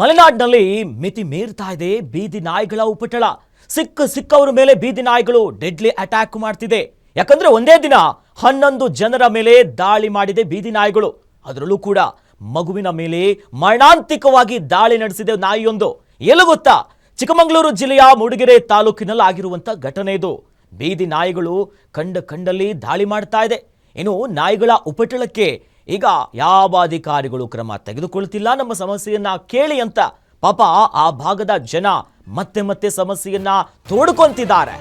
ಮಲೆನಾಡಿನಲ್ಲಿ ಮಿತಿ ಮೀರ್ತಾ ಇದೆ ಬೀದಿ ನಾಯಿಗಳ ಉಪಟಳ. ಸಿಕ್ಕವರ ಮೇಲೆ ಬೀದಿ ನಾಯಿಗಳು ಡೆಡ್ಲಿ ಅಟ್ಯಾಕ್ ಮಾಡ್ತಿದೆ. ಯಾಕಂದ್ರೆ ಒಂದೇ ದಿನ 11 ಜನರ ಮೇಲೆ ದಾಳಿ ಮಾಡಿದೆ ಬೀದಿ ನಾಯಿಗಳು. ಅದರಲ್ಲೂ ಕೂಡ ಮಗುವಿನ ಮೇಲೆ ಮರಣಾಂತಿಕವಾಗಿ ದಾಳಿ ನಡೆಸಿದೆ ನಾಯಿಯೊಂದು. ಎಲ್ಲಿ ಗೊತ್ತಾ? ಚಿಕ್ಕಮಗಳೂರು ಜಿಲ್ಲೆಯ ಮೂಡಿಗೆರೆ ತಾಲೂಕಿನಲ್ಲಿ ಆಗಿರುವಂತ ಘಟನೆ ಇದು. ಬೀದಿ ನಾಯಿಗಳು ಕಂಡಲ್ಲಿ ದಾಳಿ ಮಾಡ್ತಾ ಇದೆ. ಇನ್ನು ನಾಯಿಗಳ ಉಪಟಳಕ್ಕೆ ಈಗ ಯಾವ ಅಧಿಕಾರಿಗಳು ಕ್ರಮ ತೆಗೆದುಕೊಳ್ತಿಲ್ಲ. ನಮ್ಮ ಸಮಸ್ಯೆಯನ್ನ ಕೇಳಿ ಅಂತ ಪಾಪ ಆ ಭಾಗದ ಜನ ಮತ್ತೆ ಸಮಸ್ಯೆಯನ್ನ ತೋಡ್ಕೊಂತಿದ್ದಾರೆ.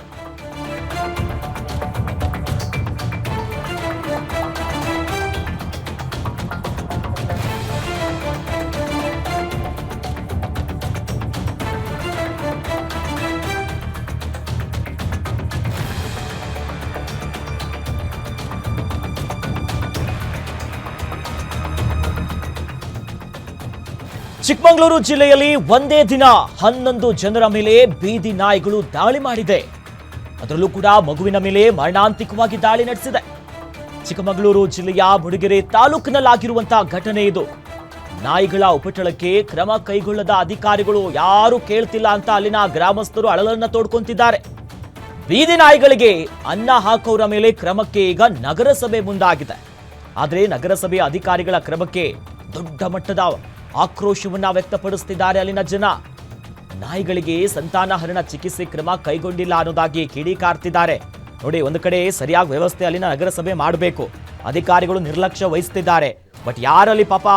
ಚಿಕ್ಕಮಗಳೂರು ಜಿಲ್ಲೆಯಲ್ಲಿ ಒಂದೇ ದಿನ 11 ಜನರ ಮೇಲೆ ಬೀದಿ ನಾಯಿಗಳು ದಾಳಿ ಮಾಡಿದೆ. ಅದರಲ್ಲೂ ಕೂಡ ಮಗುವಿನ ಮೇಲೆ ಮರಣಾಂತಿಕವಾಗಿ ದಾಳಿ ನಡೆಸಿದೆ. ಚಿಕ್ಕಮಗಳೂರು ಜಿಲ್ಲೆಯ ಮೂಡಿಗೆರೆ ತಾಲೂಕಿನಲ್ಲಾಗಿರುವಂತಹ ಘಟನೆ ಇದು. ನಾಯಿಗಳ ಉಪಟಳಕ್ಕೆ ಕ್ರಮ ಕೈಗೊಳ್ಳದ ಅಧಿಕಾರಿಗಳು ಯಾರು ಕೇಳ್ತಿಲ್ಲ ಅಂತ ಅಲ್ಲಿನ ಗ್ರಾಮಸ್ಥರು ಅಳಲನ್ನ ತೋಡ್ಕೊಂತಿದ್ದಾರೆ. ಬೀದಿ ನಾಯಿಗಳಿಗೆ ಅನ್ನ ಹಾಕೋರ ಮೇಲೆ ಕ್ರಮಕ್ಕೆ ಈಗ ನಗರಸಭೆ ಮುಂದಾಗಿದೆ. ಆದರೆ ನಗರಸಭೆ ಅಧಿಕಾರಿಗಳ ಕ್ರಮಕ್ಕೆ ದೊಡ್ಡ ಮಟ್ಟದ ಆಕ್ರೋಶವನ್ನ ವ್ಯಕ್ತಪಡಿಸುತ್ತಿದ್ದಾರೆ ಅಲ್ಲಿನ ಜನ. ನಾಯಿಗಳಿಗೆ ಸಂತಾನಹರಣ ಚಿಕಿತ್ಸೆ ಕ್ರಮ ಕೈಗೊಂಡಿಲ್ಲ ಅನ್ನೋದಾಗಿ ಕಿಡಿಕಾರ್ತಿದ್ದಾರೆ. ನೋಡಿ, ಒಂದು ಕಡೆ ಸರಿಯಾಗಿ ವ್ಯವಸ್ಥೆ ಅಲ್ಲಿನ ನಗರಸಭೆ ಮಾಡಬೇಕು, ಅಧಿಕಾರಿಗಳು ನಿರ್ಲಕ್ಷ್ಯ ವಹಿಸ್ತಿದ್ದಾರೆ. ಬಟ್ ಯಾರಲ್ಲಿ ಪಾಪ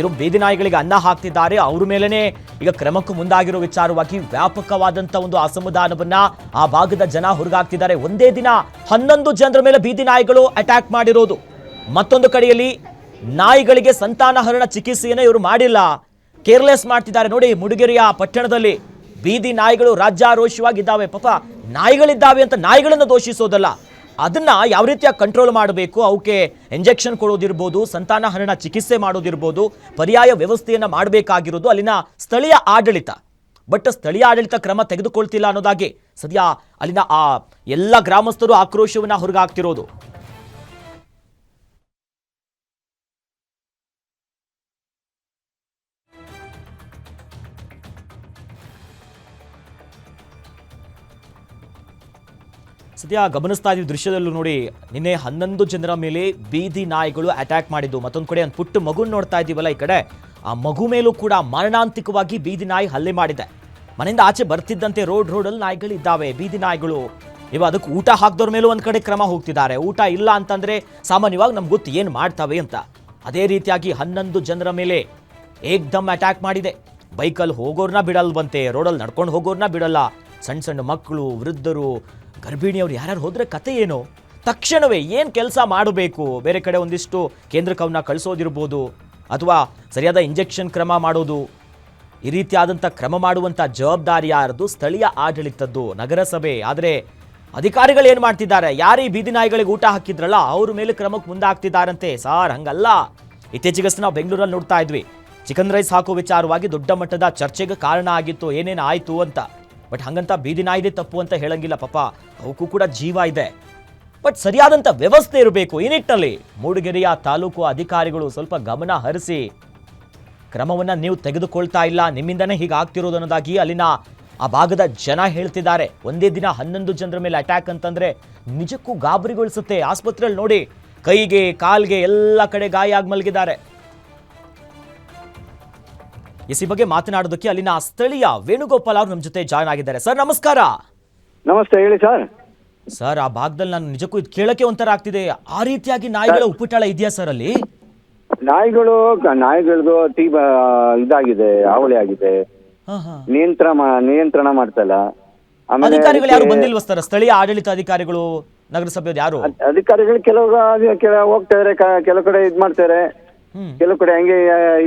ಇರೋ ಬೀದಿ ನಾಯಿಗಳಿಗೆ ಅನ್ನ ಹಾಕ್ತಿದ್ದಾರೆ ಅವ್ರ ಮೇಲೇನೆ ಈಗ ಕ್ರಮಕ್ಕೂ ಮುಂದಾಗಿರೋ ವಿಚಾರವಾಗಿ ವ್ಯಾಪಕವಾದಂತ ಒಂದು ಅಸಮಾಧಾನವನ್ನ ಆ ಭಾಗದ ಜನ ಹೊರಗಾಗ್ತಿದ್ದಾರೆ. ಒಂದೇ ದಿನ 11 ಜನರ ಮೇಲೆ ಬೀದಿ ನಾಯಿಗಳು ಅಟ್ಯಾಕ್ ಮಾಡಿರೋದು. ಮತ್ತೊಂದು ಕಡೆಯಲ್ಲಿ ನಾಯಿಗಳಿಗೆ ಸಂತಾನಹರಣ ಚಿಕಿತ್ಸೆಯನ್ನು ಇವರು ಮಾಡಿಲ್ಲ, ಕೇರ್ಲೆಸ್ ಮಾಡ್ತಿದ್ದಾರೆ. ನೋಡಿ, ಮೂಡಿಗೆರೆಯ ಪಟ್ಟಣದಲ್ಲಿ ಬೀದಿ ನಾಯಿಗಳು ರಾಜ್ಯಾರೋಷವಾಗಿದ್ದಾವೆ. ಪಾಪ ನಾಯಿಗಳಿದ್ದಾವೆ ಅಂತ ನಾಯಿಗಳನ್ನು ದೋಷಿಸೋದಲ್ಲ, ಅದನ್ನ ಯಾವ ರೀತಿಯಾಗಿ ಕಂಟ್ರೋಲ್ ಮಾಡಬೇಕು, ಅವಕ್ಕೆ ಇಂಜೆಕ್ಷನ್ ಕೊಡೋದಿರ್ಬೋದು, ಸಂತಾನಹರಣ ಚಿಕಿತ್ಸೆ ಮಾಡೋದಿರ್ಬೋದು, ಪರ್ಯಾಯ ವ್ಯವಸ್ಥೆಯನ್ನ ಮಾಡಬೇಕಾಗಿರೋದು ಅಲ್ಲಿನ ಸ್ಥಳೀಯ ಆಡಳಿತ. ಬಟ್ ಸ್ಥಳೀಯ ಆಡಳಿತ ಕ್ರಮ ತೆಗೆದುಕೊಳ್ತಿಲ್ಲ ಅನ್ನೋದಾಗಿ ಸದ್ಯ ಅಲ್ಲಿನ ಆ ಎಲ್ಲ ಗ್ರಾಮಸ್ಥರು ಆಕ್ರೋಶವನ್ನ ಹೊರಗಾಗ್ತಿರೋದು. ಸದ್ಯ ಗಮನಿಸ್ತಾ ಇದ್ದೀವಿ ದೃಶ್ಯದಲ್ಲೂ ನೋಡಿ, ನಿನ್ನೆ 11 ಜನರ ಮೇಲೆ ಬೀದಿ ನಾಯಿಗಳು ಅಟ್ಯಾಕ್ ಮಾಡಿದ್ದು. ಮತ್ತೊಂದು ಕಡೆ ಒಂದು ಪುಟ್ಟ ಮಗುನ ನೋಡ್ತಾ ಇದ್ದೀವಲ್ಲ, ಈ ಕಡೆ ಆ ಮಗು ಮೇಲೂ ಕೂಡ ಮಾರಣಾಂತಿಕವಾಗಿ ಬೀದಿ ನಾಯಿ ಹಲ್ಲೆ ಮಾಡಿದೆ. ಮನೆಯಿಂದ ಆಚೆ ಬರ್ತಿದ್ದಂತೆ ರೋಡಲ್ಲಿ ನಾಯಿಗಳಿದ್ದಾವೆ, ಬೀದಿ ನಾಯಿಗಳು. ಇವಾಗ ಅದಕ್ಕೆ ಊಟ ಹಾಕಿದವ್ರ ಮೇಲೂ ಒಂದು ಕಡೆ ಕ್ರಮ ಹೋಗ್ತಿದ್ದಾರೆ. ಊಟ ಇಲ್ಲ ಅಂತಂದ್ರೆ ಸಾಮಾನ್ಯವಾಗಿ ನಮ್ಗೆ ಗೊತ್ತು ಏನು ಮಾಡ್ತವೆ ಅಂತ. ಅದೇ ರೀತಿಯಾಗಿ 11 ಜನರ ಮೇಲೆ ಏಕ್ದಮ್ ಅಟ್ಯಾಕ್ ಮಾಡಿದೆ. ಬೈಕಲ್ಲಿ ಹೋಗೋರ್ನ ಬಿಡಲ್ವಂತೆ, ರೋಡಲ್ಲಿ ನಡ್ಕೊಂಡು ಹೋಗೋರ್ನ ಬಿಡಲ್ಲ. ಸಣ್ಣ ಮಕ್ಕಳು, ವೃದ್ಧರು, ಗರ್ಭಿಣಿಯವರು ಯಾರ್ಯಾರು ಹೋದ್ರೆ ಕತೆ ಏನು? ತಕ್ಷಣವೇ ಏನು ಕೆಲಸ ಮಾಡಬೇಕು? ಬೇರೆ ಕಡೆ ಒಂದಿಷ್ಟು ಕೇಂದ್ರಕ್ಕೆ ಅವನ್ನ ಕಳಿಸೋದಿರ್ಬೋದು, ಅಥವಾ ಸರಿಯಾದ ಇಂಜೆಕ್ಷನ್ ಕ್ರಮ ಮಾಡೋದು, ಈ ರೀತಿಯಾದಂಥ ಕ್ರಮ ಮಾಡುವಂಥ ಜವಾಬ್ದಾರಿ ಯಾರದು? ಸ್ಥಳೀಯ ಆಡಳಿತದ್ದು, ನಗರಸಭೆ. ಆದರೆ ಅಧಿಕಾರಿಗಳು ಏನು ಮಾಡ್ತಿದ್ದಾರೆ? ಯಾರೀ ಬೀದಿ ನಾಯಿಗಳಿಗೆ ಊಟ ಹಾಕಿದ್ರಲ್ಲ ಅವ್ರ ಮೇಲೆ ಕ್ರಮಕ್ಕೆ ಮುಂದಾಗ್ತಿದ್ದಾರಂತೆ. ಸಾರ್, ಹಂಗಲ್ಲ. ಇತ್ತೀಚೆಗಷ್ಟೇ ನಾವು ಬೆಂಗಳೂರಲ್ಲಿ ನೋಡ್ತಾ ಇದ್ವಿ, ಚಿಕನ್ ರೈಸ್ ಹಾಕೋ ವಿಚಾರವಾಗಿ ದೊಡ್ಡ ಮಟ್ಟದ ಚರ್ಚೆಗೆ ಕಾರಣ ಆಗಿತ್ತು, ಏನೇನು ಆಯಿತು ಅಂತ. ಬಟ್ ಹಂಗಂತ ಬೀದಿ ನಾಯಿದೆ ತಪ್ಪು ಅಂತ ಹೇಳಂಗಿಲ್ಲ, ಪಾಪ ಅವಕ್ಕೂ ಕೂಡ ಜೀವ ಇದೆ. ಬಟ್ ಸರಿಯಾದಂಥ ವ್ಯವಸ್ಥೆ ಇರಬೇಕು. ಈ ನಿಟ್ಟಿನಲ್ಲಿ ಮೂಡಿಗೆರೆಯ ತಾಲೂಕು ಅಧಿಕಾರಿಗಳು ಸ್ವಲ್ಪ ಗಮನ ಹರಿಸಿ ಕ್ರಮವನ್ನು ನೀವು ತೆಗೆದುಕೊಳ್ತಾ ಇಲ್ಲ, ನಿಮ್ಮಿಂದನೇ ಹೀಗಾಗ್ತಿರೋದು ಅನ್ನೋದಾಗಿ ಅಲ್ಲಿನ ಆ ಭಾಗದ ಜನ ಹೇಳ್ತಿದ್ದಾರೆ. ಒಂದೇ ದಿನ 11 ಜನರ ಮೇಲೆ ಅಟ್ಯಾಕ್ ಅಂತಂದ್ರೆ ನಿಜಕ್ಕೂ ಗಾಬರಿಗೊಳಿಸುತ್ತೆ. ಆಸ್ಪತ್ರೆಯಲ್ಲಿ ನೋಡಿ, ಕೈಗೆ ಕಾಲ್ಗೆ ಎಲ್ಲ ಕಡೆ ಗಾಯ ಆಗಿ ಮಲಗಿದ್ದಾರೆ. ಈ ಬಗ್ಗೆ ಮಾತನಾಡೋದಕ್ಕೆ ಅಲ್ಲಿನ ಸ್ಥಳೀಯ ವೇಣುಗೋಪಾಲ್ ಅವರು ನಮ್ಮ ಜೊತೆ ಜಾಯ್ನ್ ಆಗಿದ್ದಾರೆ. ಸರ್, ನಮಸ್ಕಾರ. ನಮಸ್ತೆ, ಹೇಳಿ ಸರ್. ಸರ್, ಆ ಭಾಗದಲ್ಲಿ ನಾನು ನಿಜಕ್ಕೂ ಇದು ಕೇಳಕ್ಕೆ ಒಂಥರ ಆಗ್ತಿದೆ. ಆ ರೀತಿಯಾಗಿ ನಾಯಿಗಳ ಉಪಟಳ ಇದೆಯಾ ಸರ್ ಅಲ್ಲಿ? ನಾಯಿಗಳದು ಇದಾಗಿದೆ, ಹಾವಳಿ ಆಗಿದೆ. ನಿಯಂತ್ರಣ ಮಾಡ್ತಲ್ಲ. ಅಧಿಕಾರಿಗಳು ಯಾರು ಬಂದಿಲ್ವ ಸರ್? ಸ್ಥಳೀಯ ಆಡಳಿತ ಅಧಿಕಾರಿಗಳು, ನಗರಸಭೆ ಯಾರು? ಅಧಿಕಾರಿಗಳು ಕೆಲವು ಹೋಗ್ತಾರೆ, ಕೆಲವು ಕಡೆ ಇದ್ ಮಾಡ್ತಾರೆ, ಕೆಲವು ಕಡೆ ಹಂಗೆ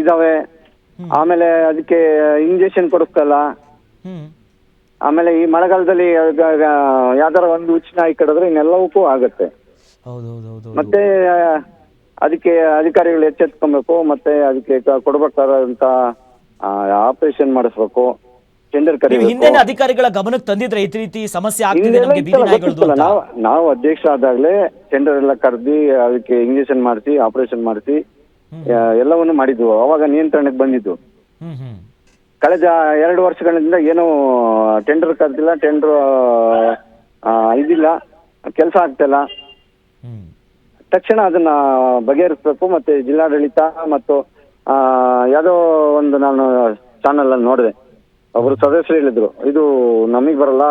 ಇದಾವೆ. ಆಮೇಲೆ ಅದಕ್ಕೆ ಇಂಜೆಕ್ಷನ್ ಕೊಡಿಸ್ತಲ್ಲ. ಆಮೇಲೆ ಈ ಮಳೆಗಾಲದಲ್ಲಿ ಯಾವ್ದಾರ ಒಂದು ಹುಚ್ಚು ನಾಯಿ ಕಡಿದ್ರೆ ಇನ್ನೆಲ್ಲವಕ್ಕೂ ಆಗತ್ತೆ. ಮತ್ತೆ ಅದಕ್ಕೆ ಅಧಿಕಾರಿಗಳು ಎಚ್ಚೆತ್ಕೊಬೇಕು. ಮತ್ತೆ ಅದಕ್ಕೆ ಕೊಡ್ಬೇಕಾದಂತ ಆಪರೇಷನ್ ಮಾಡಿಸ್ಬೇಕು, ಟೆಂಡರ್ ಕರೀಬೇಕು. ಅಧಿಕಾರಿಗಳ ಗಮನಕ್ಕೆ ತಂದಿದ್ರೆ ಈ ರೀತಿ ಸಮಸ್ಯೆ ಆಗ್ತಿದೆ ನಮಗೆ ಬೀದಿ ನಾಯಿಗಳದ್ದು ಅಂತ? ನಾವು ಅಧ್ಯಕ್ಷ ಆದಾಗ್ಲೇ ಟೆಂಡರ್ ಎಲ್ಲ ಕರೆದಿ ಅದಕ್ಕೆ ಇಂಜೆಕ್ಷನ್ ಮಾಡಿಸಿ, ಆಪರೇಷನ್ ಮಾಡಿಸಿ ಎಲ್ಲವನ್ನು ಮಾಡಿದ್ವು. ಅವಾಗ ನಿಯಂತ್ರಣಕ್ಕೆ ಬಂದಿದ್ದು. ಕಳೆದ 2 ವರ್ಷಗಳಿಂದ ಏನೂ ಟೆಂಡರ್ ಕರೆದಿಲ್ಲ, ಟೆಂಡರ್ ಇದಿಲ್ಲ, ಕೆಲಸ ಆಗ್ತಿಲ್ಲ. ಹ್ಮ್ ತಕ್ಷಣ ಅದನ್ನ ಬಗೆಹರಿಸಬೇಕು. ಮತ್ತೆ ಜಿಲ್ಲಾಡಳಿತ ಮತ್ತು ಯಾವುದೋ ಒಂದು ನಾನು ಚಾನಲ್ ಅಲ್ಲಿ ನೋಡಿದೆ, ಒಬ್ಬರು ಸದಸ್ಯರು ಹೇಳಿದ್ರು, ಇದು ನಮಗೆ ಬರಲ್ಲ,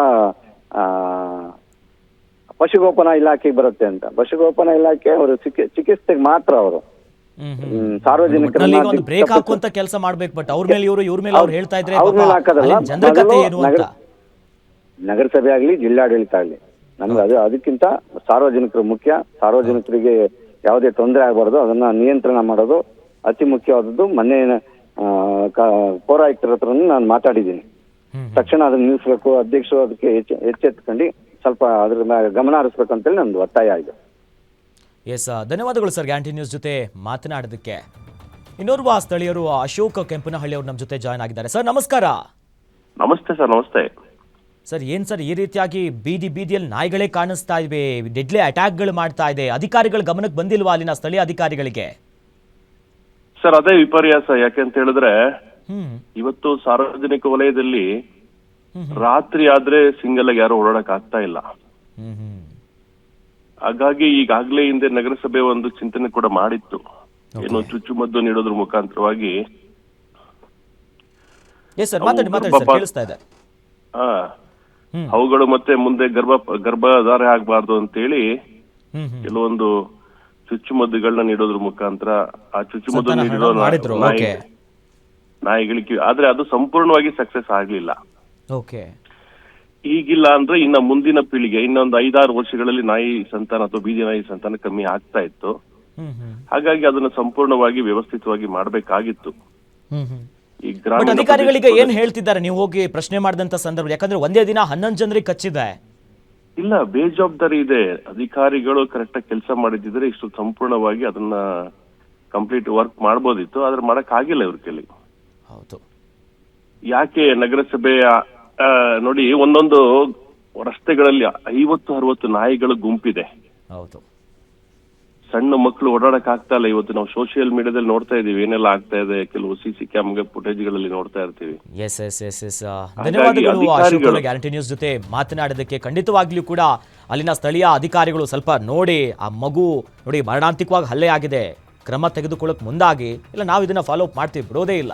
ಪಶುಗೋಪನಾ ಇಲಾಖೆಗೆ ಬರುತ್ತೆ ಅಂತ. ಪಶುಗೋಪನಾ ಇಲಾಖೆ ಅವರು ಚಿಕಿತ್ಸೆಗೆ ಮಾತ್ರ ಅವರು ಸಾರ್ವಜನಿಕರನ್ನ ಒಂದು ಬ್ರೇಕ್ ಹಾಕುವಂತ ಕೆಲಸ ಮಾಡ್ಬೇಕು. ಬಟ್ ಅವ್ರ ಮೇಲೆ ಇವ್ರ ಮೇಲೆ ಅವ್ರು ಹೇಳ್ತಾ ಇದ್ರೆ ಅವ್ರ ಮೇಲೆ ಹಾಕೋದಲ್ಲ. ಜನರ ಕಥೆ ಏನು ಅಂತ. ನಗರಸಭೆ ಆಗ್ಲಿ ಜಿಲ್ಲಾಡಳಿತ ಆಗ್ಲಿ ನಮ್ಗೆ ಅದಕ್ಕಿಂತ ಸಾರ್ವಜನಿಕರು ಮುಖ್ಯ. ಸಾರ್ವಜನಿಕರಿಗೆ ಯಾವುದೇ ತೊಂದರೆ ಆಗಬಾರ್ದು, ಅದನ್ನ ನಿಯಂತ್ರಣ ಮಾಡೋದು ಅತಿ ಮುಖ್ಯವಾದದ್ದು. ಮೊನ್ನೆ ಪೌರಾಯುಕ್ತರ ಹತ್ರ ನಾನು ಮಾತಾಡಿದ್ದೀನಿ. ತಕ್ಷಣ ಅದನ್ನ ನಿಲ್ಲಿಸ್ಬೇಕು, ಅಧ್ಯಕ್ಷರು ಅದಕ್ಕೆ ಎಚ್ಚೆತ್ಕೊಂಡು ಸ್ವಲ್ಪ ಅದ್ರ ಗಮನ ಹರಿಸ್ಬೇಕು ಅಂತೇಳಿ ನಂದು ಒತ್ತಾಯ ಇದೆ. ಎಸ್, ಧನ್ಯವಾದಗಳು ಸರ್ ಗ್ಯಾಂಟಿ ನ್ಯೂಸ್ ಜೊತೆ ಮಾತನಾಡೋದಕ್ಕೆ. ಇನ್ನೋರ್ವ ಸ್ಥಳೀಯರು ಅಶೋಕ್ ಕೆಂಪನಹಳ್ಳಿ ಅವರು ನಮ್ಮ ಜೊತೆ ಜಾಯ್ನ್ ಆಗಿದ್ದಾರೆ. ಸರ್ ನಮಸ್ಕಾರ. ನಮಸ್ತೆ ಸರ್. ನಮಸ್ತೆ ಸರ್. ಏನ್ ಸರ್ ಈ ರೀತಿಯಾಗಿ ಬೀದಿಯಲ್ಲಿ ನಾಯಿಗಳೇ ಕಾಣಿಸ್ತಾ ಇವೆ, ಡೆಡ್ಲಿ ಅಟ್ಯಾಕ್ಗಳು ಮಾಡ್ತಾ ಇದೆ, ಅಧಿಕಾರಿಗಳ ಗಮನಕ್ಕೆ ಬಂದಿಲ್ವಾ ಅಲ್ಲಿನ ಸ್ಥಳೀಯ ಅಧಿಕಾರಿಗಳಿಗೆ? ಸರ್ ಅದೇ ವಿಪರ್ಯಾಸ. ಯಾಕೆಂತ ಹೇಳಿದ್ರೆ ಇವತ್ತು ಸಾರ್ವಜನಿಕ ವಲಯದಲ್ಲಿ ರಾತ್ರಿ ಆದ್ರೆ ಸಿಂಗಲ್ ಆಗಿ ಯಾರು ಓಡಾಡಕ್ ಆಗ್ತಾ ಇಲ್ಲ. ಹಾಗಾಗಿ ಈಗಾಗ್ಲೇ ಹಿಂದೆ ನಗರಸಭೆ ಒಂದು ಚಿಂತನೆ ಕೂಡ ಮಾಡಿತ್ತು, ಏನು ಚುಚ್ಚುಮದ್ದು ನೀಡೋದ್ರ ಮುಖಾಂತರವಾಗಿ ಅವುಗಳು ಮತ್ತೆ ಮುಂದೆ ಗರ್ಭಧಾರೆ ಆಗ್ಬಾರ್ದು ಅಂತೇಳಿ ಕೆಲವೊಂದು ಚುಚ್ಚುಮದ್ದುಗಳನ್ನ ನೀಡೋದ್ರ ಮುಖಾಂತರ ಆ ಚುಚ್ಚುಮದ್ದು ನೀಡಿರೋ ನಾಯಿಗಳಿಗೆ, ಆದ್ರೆ ಅದು ಸಂಪೂರ್ಣವಾಗಿ ಸಕ್ಸಸ್ ಆಗ್ಲಿಲ್ಲ. ಈಗಿಲ್ಲ ಅಂದ್ರೆ ಇನ್ನ ಮುಂದಿನ ಪೀಳಿಗೆ ಇನ್ನೊಂದು 5-6 ವರ್ಷಗಳಲ್ಲಿ ನಾಯಿ ಸಂತಾನ ಅಥವಾ ಬೀದಿ ನಾಯಿ ಸಂತಾನ ಕಮ್ಮಿ ಆಗ್ತಾ ಇತ್ತು. ಹಾಗಾಗಿ ಅದನ್ನ ಸಂಪೂರ್ಣವಾಗಿ ವ್ಯವಸ್ಥಿತವಾಗಿ ಮಾಡ್ಬೇಕಾಗಿತ್ತು. ಈ ಗ್ರಾಮೀಣ ಅಧಿಕಾರಿಗಳಿಗೆ ಏನ್ ಹೇಳ್ತಿದ್ದಾರೆ ನೀವು ಹೋಗಿ ಪ್ರಶ್ನೆ ಮಾಡಿದಂತ ಸಂದರ್ಭ? ಯಾಕಂದ್ರೆ ಒಂದೇ ದಿನ 11 ಜನರಿಗೆ ಕಚ್ಚಿದೆ. ಇಲ್ಲ, ಬೇಜವಾಬ್ದಾರಿ ಇದೆ. ಅಧಿಕಾರಿಗಳು ಕರೆಕ್ಟ್ ಆಗಿ ಕೆಲಸ ಮಾಡಿದ್ರೆ ಇಷ್ಟು ಸಂಪೂರ್ಣವಾಗಿ ಅದನ್ನ ಕಂಪ್ಲೀಟ್ ವರ್ಕ್ ಮಾಡ್ಬೋದಿತ್ತು, ಆದ್ರೆ ಮಾಡಕ್ ಆಗಿಲ್ಲ ಇವ್ರ ಕೈಲಿ. ಹೌದು. ಯಾಕೆ ನಗರಸಭೆಯ ನೋಡಿ, ಒಂದೊಂದು ರಸ್ತೆಗಳಲ್ಲಿ 50-60 ನಾಯಿಗಳ ಗುಂಪಿದೆ. ಹೌದು. ಸಣ್ಣ ಮಕ್ಕಳು ಓಡಾಡಕ್ ಆಗ್ತಾ ಇಲ್ಲ. ಇವತ್ತು ನಾವು ಸೋಷಿಯಲ್ ಮೀಡಿಯಾದಲ್ಲಿ ನೋಡ್ತಾ ಇದೀವಿ ಏನೆಲ್ಲ ಆಗ್ತಾ ಇದೆ, ಕೆಲವು CC ಕ್ಯಾಮೆರಾ ಫುಟೇಜ್ ಗಳಲ್ಲಿ ನೋಡ್ತಾ ಇರ್ತೀವಿ. ಧನ್ಯವಾದಗಳು ಅಶೋಕ್ ಗ್ಯಾರಂಟಿ ನ್ಯೂಸ್ ಜೊತೆ ಮಾತನಾಡೋದಕ್ಕೆ. ಖಂಡಿತವಾಗ್ಲೂ ಕೂಡ ಅಲ್ಲಿನ ಸ್ಥಳೀಯ ಅಧಿಕಾರಿಗಳು ಸ್ವಲ್ಪ ನೋಡಿ, ಆ ಮಗು ನೋಡಿ ಮರಣಾಂತಿಕವಾಗಿ ಹಲ್ಲೆ ಆಗಿದೆ, ಕ್ರಮ ತೆಗೆದುಕೊಳ್ಳಕ್ ಮುಂದಾಗಿ, ಇಲ್ಲ ನಾವು ಇದನ್ನ ಫಾಲೋ ಅಪ್ ಮಾಡ್ತೀವಿ, ಬಿಡೋದೇ ಇಲ್ಲ.